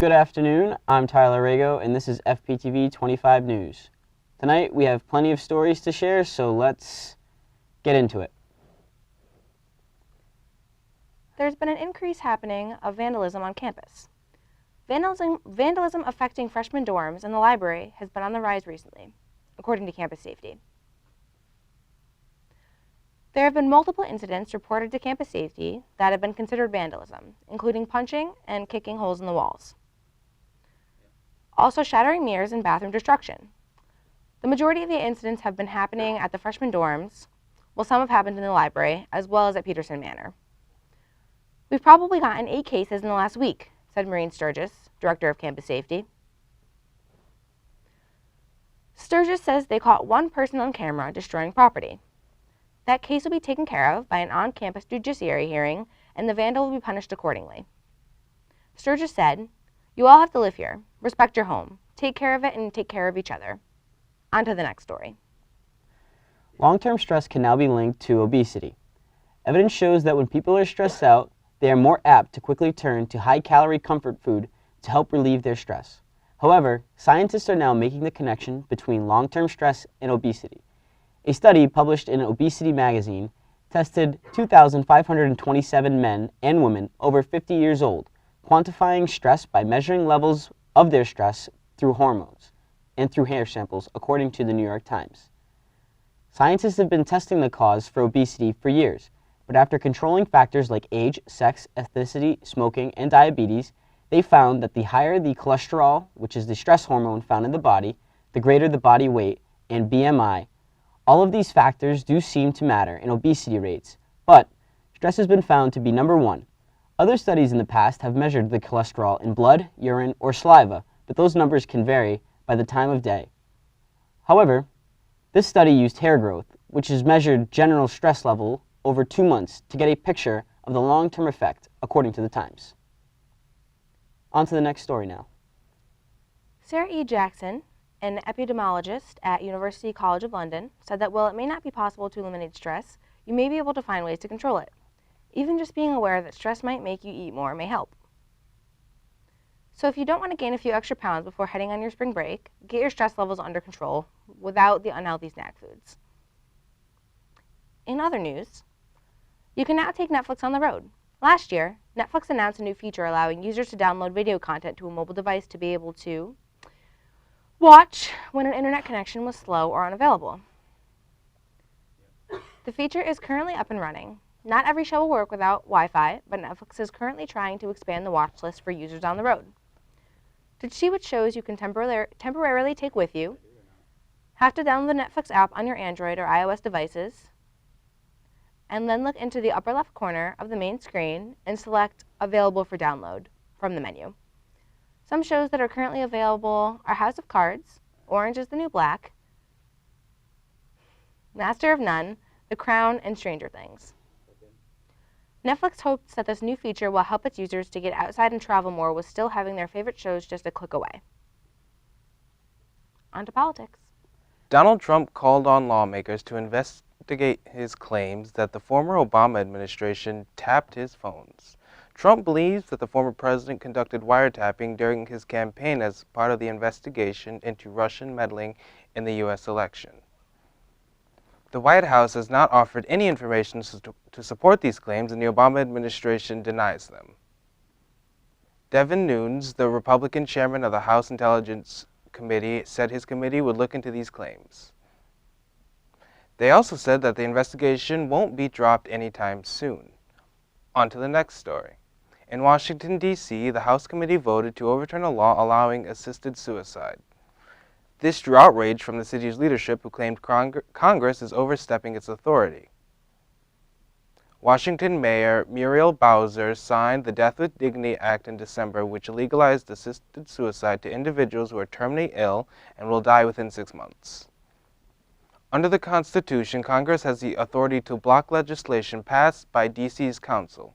Good afternoon, I'm Tyler Rago, and this is FPTV 25 News. Tonight we have plenty of stories to share, so let's get into it. There's been an increase happening of vandalism on campus. Vandalism affecting freshman dorms and the library has been on the rise recently, according to Campus Safety. There have been multiple incidents reported to Campus Safety that have been considered vandalism, including punching and kicking holes in the walls. Also shattering mirrors and bathroom destruction. The majority of the incidents have been happening at the freshman dorms, while some have happened in the library, as well as at Peterson Manor. We've probably gotten 8 cases in the last week, said Maureen Sturgis, Director of Campus Safety. Sturgis says they caught one person on camera destroying property. That case will be taken care of by an on-campus judiciary hearing, and the vandal will be punished accordingly. Sturgis said, "You all have to live here. Respect your home. Take care of it and take care of each other." On to the next story. Long-term stress can now be linked to obesity. Evidence shows that when people are stressed out, they are more apt to quickly turn to high-calorie comfort food to help relieve their stress. However, scientists are now making the connection between long-term stress and obesity. A study published in Obesity magazine tested 2,527 men and women over 50 years old, quantifying stress by measuring levels of their stress through hormones and through hair samples, according to the New York Times. Scientists have been testing the cause for obesity for years, but after controlling factors like age, sex, ethnicity, smoking, and diabetes, they found that the higher the cholesterol, which is the stress hormone found in the body, the greater the body weight, and BMI. All of these factors do seem to matter in obesity rates, but stress has been found to be number one. Other studies in the past have measured the cholesterol in blood, urine, or saliva, but those numbers can vary by the time of day. However, this study used hair growth, which is measured general stress level over 2 months to get a picture of the long-term effect, according to the Times. On to the next story now. Sarah E. Jackson, an epidemiologist at University College of London, said that while it may not be possible to eliminate stress, you may be able to find ways to control it. Even just being aware that stress might make you eat more may help. So if you don't want to gain a few extra pounds before heading on your spring break, get your stress levels under control without the unhealthy snack foods. In other news, you can now take Netflix on the road. Last year, Netflix announced a new feature allowing users to download video content to a mobile device to be able to watch when an internet connection was slow or unavailable. The feature is currently up and running. Not every show will work without Wi-Fi, but Netflix is currently trying to expand the watch list for users on the road. To see what shows you can temporarily take with you, have to download the Netflix app on your Android or iOS devices, and then look into the upper left corner of the main screen and select Available for Download from the menu. Some shows that are currently available are House of Cards, Orange is the New Black, Master of None, The Crown, and Stranger Things. Netflix hopes that this new feature will help its users to get outside and travel more while still having their favorite shows just a click away. On to politics. Donald Trump called on lawmakers to investigate his claims that the former Obama administration tapped his phones. Trump believes that the former president conducted wiretapping during his campaign as part of the investigation into Russian meddling in the U.S. election. The White House has not offered any information to support these claims, and the Obama administration denies them. Devin Nunes, the Republican chairman of the House Intelligence Committee, said his committee would look into these claims. They also said that the investigation won't be dropped anytime soon. On to the next story. In Washington, D.C., the House committee voted to overturn a law allowing assisted suicide. This drew outrage from the city's leadership, who claimed Congress is overstepping its authority. Washington Mayor Muriel Bowser signed the Death with Dignity Act in December, which legalized assisted suicide to individuals who are terminally ill and will die within 6 months. Under the Constitution, Congress has the authority to block legislation passed by D.C.'s council.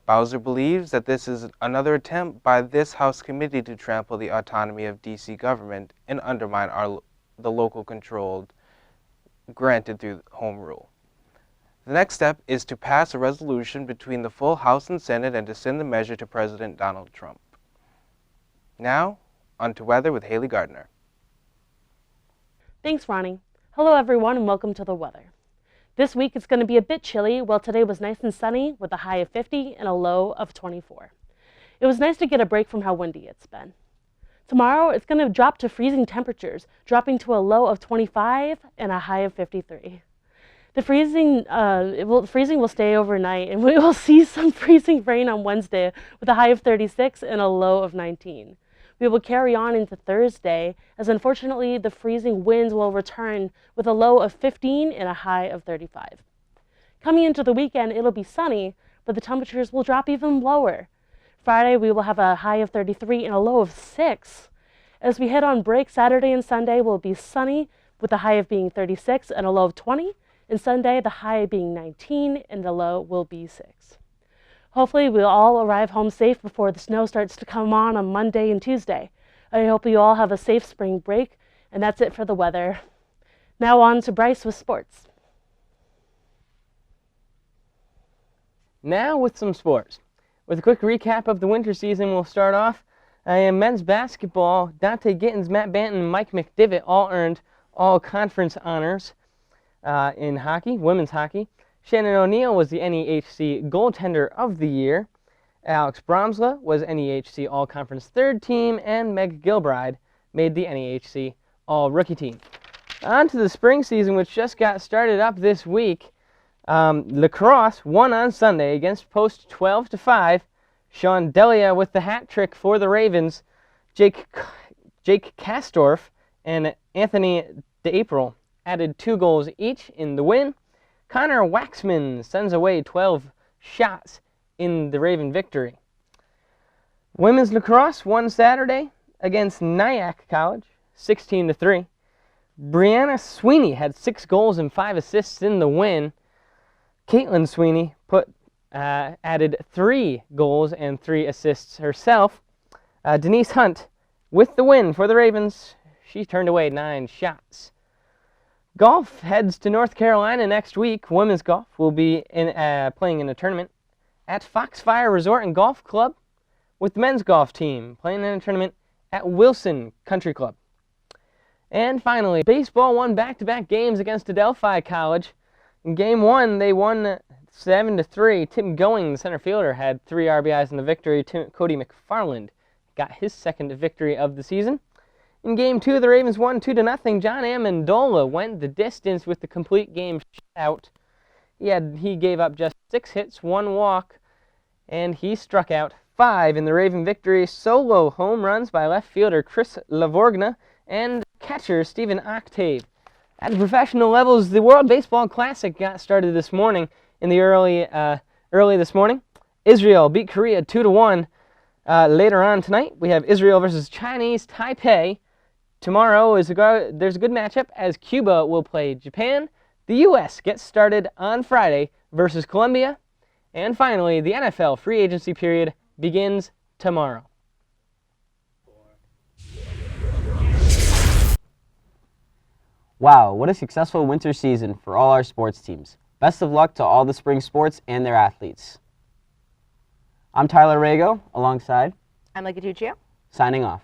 Bowser believes that this is another attempt by this House committee to trample the autonomy of D.C. government and undermine the local control granted through Home Rule. The next step is to pass a resolution between the full House and Senate and to send the measure to President Donald Trump. Now, on to weather with Haley Gardner. Thanks, Ronnie. Hello, everyone, and welcome to the weather. This week it's going to be a bit chilly, while today was nice and sunny with a high of 50 and a low of 24. It was nice to get a break from how windy it's been. Tomorrow it's going to drop to freezing temperatures, dropping to a low of 25 and a high of 53. The freezing will stay overnight, and we will see some freezing rain on Wednesday with a high of 36 and a low of 19. We will carry on into Thursday, as unfortunately the freezing winds will return with a low of 15 and a high of 35. Coming into the weekend, it'll be sunny, but the temperatures will drop even lower. Friday, we will have a high of 33 and a low of 6. As we head on break, Saturday and Sunday will be sunny, with the high of being 36 and a low of 20, and Sunday, the high being 19 and the low will be 6. Hopefully, we'll all arrive home safe before the snow starts to come on Monday and Tuesday. I hope you all have a safe spring break, and that's it for the weather. Now on to Bryce with sports. Now with some sports. With a quick recap of the winter season, we'll start off. Men's basketball, Dante Gittins, Matt Banton, and Mike McDivitt all earned all-conference honors in hockey, women's hockey. Shannon O'Neill was the NEHC Goaltender of the Year. Alex Bromsla was NEHC All-Conference Third Team, and Meg Gilbride made the NEHC All-Rookie Team. On to the spring season, which just got started up this week. Lacrosse won on Sunday against Post 12-5. Sean Delia with the hat trick for the Ravens. Jake Kastorf and Anthony DeApril added 2 goals each in the win. Connor Waxman sends away 12 shots in the Raven victory. Women's lacrosse won Saturday against Nyack College, 16-3. Brianna Sweeney had 6 goals and 5 assists in the win. Caitlin Sweeney added 3 goals and 3 assists herself. Denise Hunt with the win for the Ravens. She turned away 9 shots. Golf heads to North Carolina next week. Women's golf will be playing in a tournament at Foxfire Resort and Golf Club, with the men's golf team playing in a tournament at Wilson Country Club. And finally, baseball won back-to-back games against Adelphi College. In Game 1, they won 7-3. Tim Going, the center fielder, had 3 RBIs in the victory. Cody McFarland got his second victory of the season. In Game 2, the Ravens won 2-0. John Amendola went the distance with the complete game shutout. He gave up just 6 hits, 1 walk, and he struck out 5 in the Raven victory. Solo home runs by left fielder Chris Lavorgna and catcher Stephen Octave. At the professional levels, the World Baseball Classic got started this morning in the early this morning. Israel beat Korea 2-1. Later on tonight, we have Israel versus Chinese Taipei. Tomorrow there's a good matchup as Cuba will play Japan. The U.S. gets started on Friday versus Colombia. And finally, the NFL free agency period begins tomorrow. Wow, what a successful winter season for all our sports teams. Best of luck to all the spring sports and their athletes. I'm Tyler Rago, alongside I'm Like Tuccio. signing off.